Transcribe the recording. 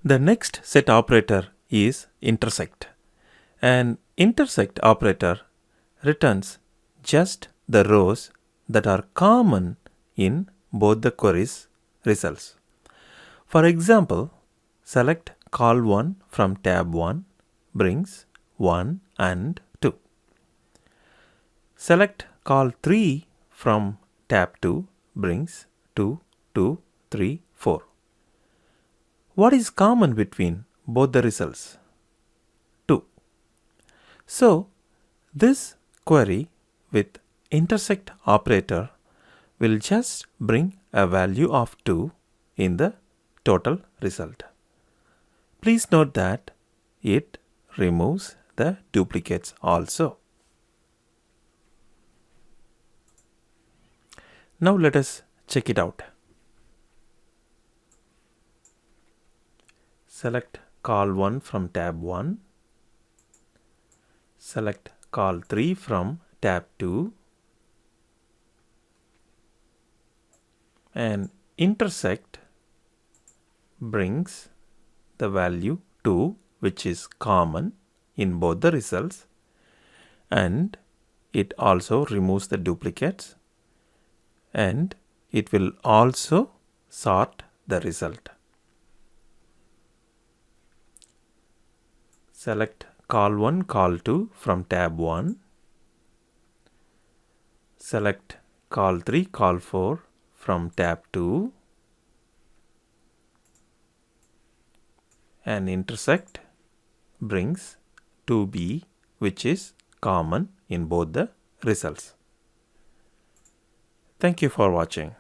The next set operator is intersect. An intersect operator returns just the rows that are common in both the query's results. For example, select col1 from tab 1 brings 1 and 2. Select col3 from tab 2 brings 2, 2, 3, 4. What is common between both the results? 2. So, this query with intersect operator will just bring a value of 2 in the total result. Please note that it removes the duplicates also. Now let us check it out. Select col1 from tab 1. Select col3 from tab 2. And intersect brings the value 2, which is common in both the results, and it also removes the duplicates, and it will also sort the result. Select col1, col2 from tab 1. Select col3, col4 from tab 2. And intersect brings 2b, which is common in both the results. Thank you for watching.